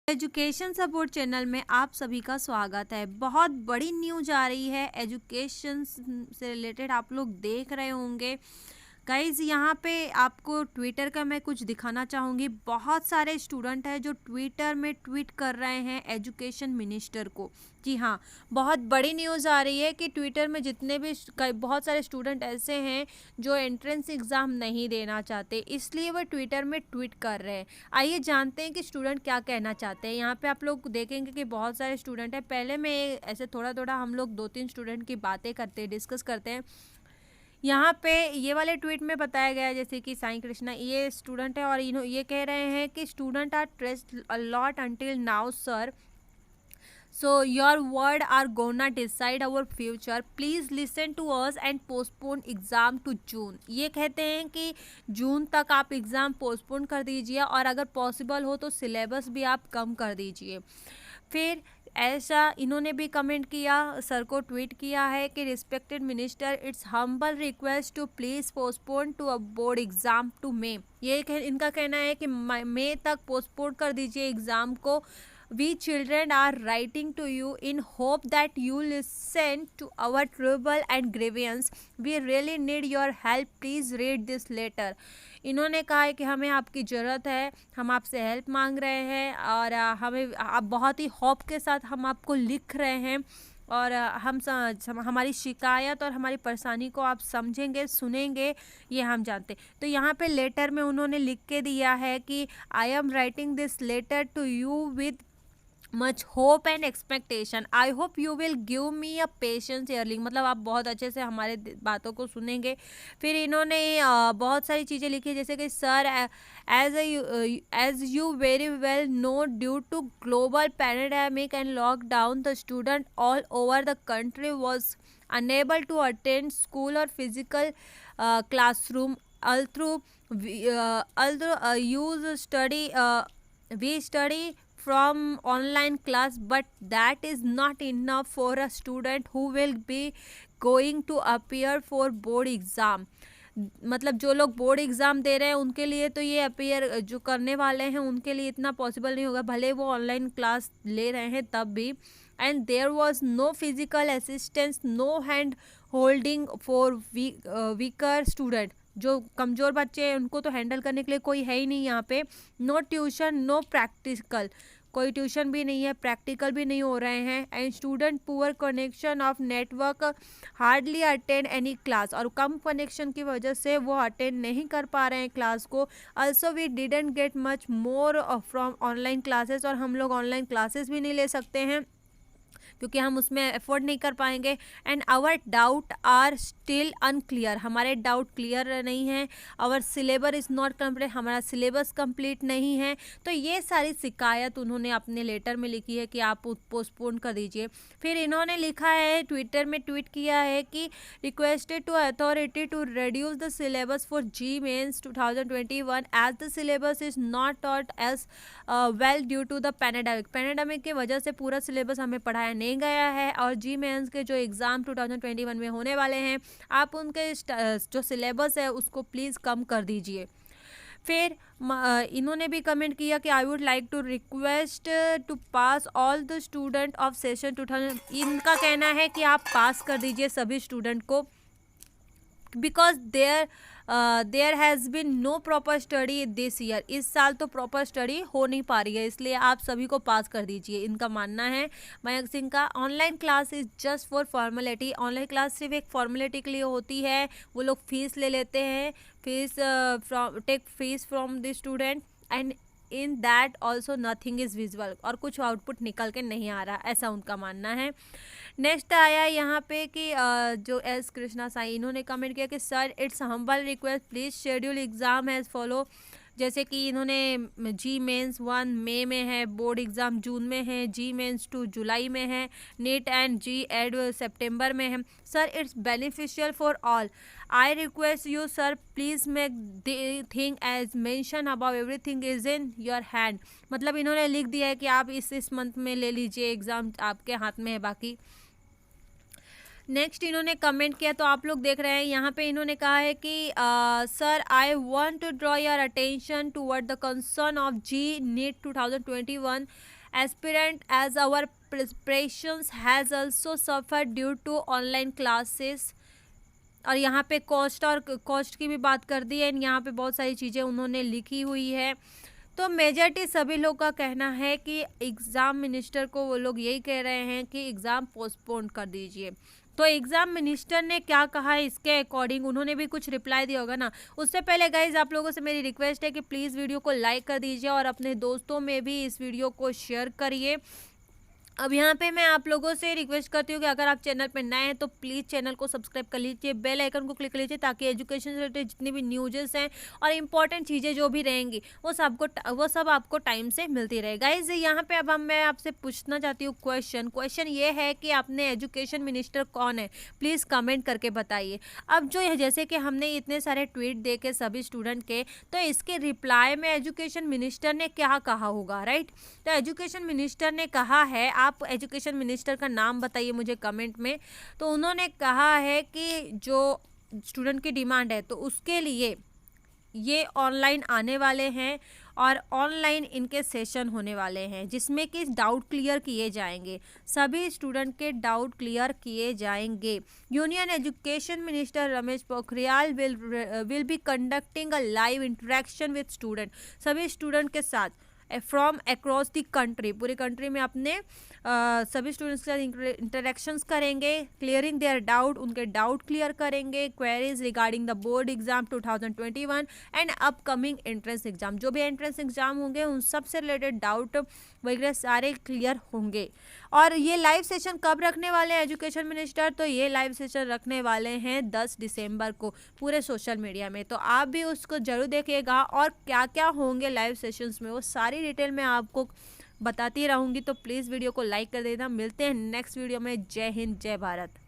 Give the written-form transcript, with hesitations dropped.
Education support channel में आप सभी का स्वागत है। बहुत बड़ी न्यूज आ रही है एजुकेशन से रिलेटेड, आप लोग देख रहे होंगे। गाइज यहाँ पे आपको ट्विटर का मैं कुछ दिखाना चाहूँगी। बहुत सारे स्टूडेंट हैं जो ट्विटर में ट्वीट कर रहे हैं एजुकेशन मिनिस्टर को। जी हाँ, बहुत बड़ी न्यूज़ आ रही है कि ट्विटर में जितने भी बहुत सारे स्टूडेंट ऐसे हैं जो एंट्रेंस एग्ज़ाम नहीं देना चाहते, इसलिए वो ट्विटर में ट्वीट कर रहे हैं। आइए जानते हैं कि स्टूडेंट क्या कहना चाहते हैं। यहाँ पे आप लोग देखेंगे कि बहुत सारे स्टूडेंट हैं। पहले मैं ऐसे थोड़ा थोड़ा हम लोग 2-3 स्टूडेंट की बातें करते हैं, डिस्कस करते हैं। यहाँ पे ये वाले ट्वीट में बताया गया है, जैसे कि साई कृष्णा ये स्टूडेंट है और ये कह रहे हैं कि student are stressed a lot until now sir, so your word are gonna decide our future, please listen to us and postpone exam to June। ये कहते हैं कि जून तक आप एग्ज़ाम पोस्टपोन कर दीजिए और अगर पॉसिबल हो तो सिलेबस भी आप कम कर दीजिए। फिर ऐसा इन्होंने भी कमेंट किया, सर को ट्वीट किया है कि respected minister, it's humble request to please postpone to a board exam to May. ये इनका कहना है कि मई तक पोस्टपोन कर दीजिए एग्ज़ाम को। We children are writing to you in hope that you listen to our trouble and grievance. We really need your help. Please read this letter। इन्होंने कहा है कि हमें आपकी ज़रूरत है, हम आपसे हेल्प मांग रहे हैं और हमें आप बहुत ही होप के साथ हम आपको लिख रहे हैं और हमारी शिकायत और हमारी परेशानी को आप समझेंगे, सुनेंगे, ये हम जानते। तो यहाँ पे लेटर में उन्होंने लिख के दिया है कि I am writing this letter to you with much hope and expectation, I hope you will give me a patience hearing. मतलब आप बहुत अच्छे से हमारे बातों को सुनेंगे। फिर इन्होंने बहुत सारी चीज़ें लिखी, जैसे कि sir as you very well know, due to global pandemic and lockdown the student all over the country was unable to attend school और physical classroom although we study from online class, but that is not enough for a student who will be going to appear for board exam। मतलब जो लोग board exam दे रहे हैं उनके लिए तो ये अपियर जो करने वाले हैं उनके लिए इतना पॉसिबल नहीं होगा, भले वो ऑनलाइन क्लास ले रहे हैं तब भी। And there was no physical assistance, no hand holding for weaker student. जो कमज़ोर बच्चे हैं उनको तो हैंडल करने के लिए कोई है ही नहीं यहाँ पे। नो ट्यूशन, नो प्रैक्टिकल, कोई ट्यूशन भी नहीं है, प्रैक्टिकल भी नहीं हो रहे हैं। And student poor connection of network, hardly attend any class, और कम कनेक्शन की वजह से वो अटेंड नहीं कर पा रहे हैं क्लास को। Also we didn't get much more from online classes, और हम लोग ऑनलाइन क्लासेस भी नहीं ले सकते हैं क्योंकि हम उसमें अफोर्ड नहीं कर पाएंगे। And our doubt are still unclear, हमारे डाउट क्लियर नहीं है। Our syllabus is not complete, हमारा सिलेबस कंप्लीट नहीं है। तो ये सारी शिकायत उन्होंने अपने लेटर में लिखी है कि आप पोस्टपोन कर दीजिए। फिर इन्होंने लिखा है, ट्विटर में ट्वीट किया है कि requested to authority to reduce the syllabus for JEE Mains 2021 as the syllabus is not taught as well due to the pandemic की वजह से पूरा सिलेबस हमें पढ़ाया नहीं गया है। और जी मेंस के जो एग्ज़ाम 2021 में होने वाले हैं, आप उनके जो सिलेबस है उसको प्लीज़ कम कर दीजिए। फिर इन्होंने भी कमेंट किया कि I would like to request to pass all the student of session 2000। इनका कहना है कि आप पास कर दीजिए सभी स्टूडेंट को, because there has been no proper study this year. इस साल तो प्रॉपर स्टडी हो नहीं पा रही है, इसलिए आप सभी को पास कर दीजिए, इनका मानना है मयंक सिंह का। Online class is just for formality, online class सिर्फ एक फॉर्मेलिटी के लिए होती है। वो लोग फीस ले लेते हैं, take fees from the student and in that also nothing is visual, और कुछ आउटपुट निकल के नहीं आ रहा, ऐसा उनका मानना है। नेक्स्ट आया यहाँ पे कि जो एस कृष्णा साई, इन्होंने कमेंट किया कि sir it's humble request, please schedule exam as follow. जैसे कि इन्होंने जी मेंस 1 मई में है, बोर्ड एग्ज़ाम जून में है, जी मेंस 2 जुलाई में है, नीट एंड जी एड सितंबर में है। Sir it's beneficial for all, I request you sir please make the thing as mention about everything is in your hand. मतलब इन्होंने लिख दिया है कि आप इस मंथ में ले लीजिए, एग्ज़ाम आपके हाथ में है बाकी। नेक्स्ट इन्होंने कमेंट किया तो आप लोग देख रहे हैं, यहाँ पे इन्होंने कहा है कि sir I want to draw your attention toward the concern of JEE NEET 2021 aspirant as our preparations has also suffered due to online classes। और यहाँ पे कॉस्ट की भी बात कर दी है, यहाँ पे बहुत सारी चीज़ें उन्होंने लिखी हुई है। तो मेजॉरिटी सभी लोग का कहना है कि एग्ज़ाम मिनिस्टर को वो लोग यही कह रहे हैं कि एग्ज़ाम पोस्टपोन कर दीजिए। तो एग्ज़ाम मिनिस्टर ने क्या कहा है इसके अकॉर्डिंग, उन्होंने भी कुछ रिप्लाई दिया होगा ना। उससे पहले गाइज आप लोगों से मेरी रिक्वेस्ट है कि प्लीज़ वीडियो को लाइक कर दीजिए और अपने दोस्तों में भी इस वीडियो को शेयर करिए। अब यहाँ पे मैं आप लोगों से रिक्वेस्ट करती हूँ कि अगर आप चैनल पर नए हैं तो प्लीज़ चैनल को सब्सक्राइब कर लीजिए, बेल आइकन को क्लिक कर लीजिए, ताकि एजुकेशन से रिलेटेड जितनी भी न्यूज़ हैं और इम्पॉर्टेंट चीज़ें जो भी रहेंगी वो सब आपको टाइम से मिलती रहे। गाइज यहाँ पे अब मैं आपसे पूछना चाहती हूँ क्वेश्चन ये है कि आपने एजुकेशन मिनिस्टर कौन है, प्लीज़ कमेंट करके बताइए। अब जो जैसे कि हमने इतने सारे ट्वीट देखे सभी स्टूडेंट के, तो इसके रिप्लाई में एजुकेशन मिनिस्टर ने क्या कहा होगा, राइट। तो एजुकेशन मिनिस्टर ने कहा है, आप एजुकेशन मिनिस्टर का नाम बताइए मुझे कमेंट में। तो उन्होंने कहा है कि जो स्टूडेंट की डिमांड है तो उसके लिए ये ऑनलाइन आने वाले हैं और ऑनलाइन इनके सेशन होने वाले हैं, जिसमें कि डाउट क्लियर किए जाएंगे, सभी स्टूडेंट के डाउट क्लियर किए जाएंगे। Union education minister Ramesh Pokhriyal will be conducting a live interaction with student, सभी स्टूडेंट के साथ फ्रॉम अक्रॉस द कंट्री, पूरी कंट्री में अपने सभी स्टूडेंट्स के साथ इंटरेक्शंस करेंगे, क्लियरिंग देयर डाउट, उनके डाउट क्लियर करेंगे, queries regarding the board exam 2021 and upcoming entrance exam, जो भी एंट्रेंस एग्जाम होंगे उन सब से रिलेटेड डाउट वगैरह सारे क्लियर होंगे। और ये लाइव सेशन कब रखने वाले हैं एजुकेशन मिनिस्टर, तो ये लाइव सेशन रखने वाले हैं 10 दिसंबर को पूरे सोशल मीडिया में, तो आप भी उसको जरूर देखिएगा। और क्या क्या होंगे लाइव सेशंस में वो सारी डिटेल में आपको बताती रहूँगी, तो प्लीज़ वीडियो को लाइक कर देना। मिलते हैं नेक्स्ट वीडियो में। जय हिंद, जय भारत।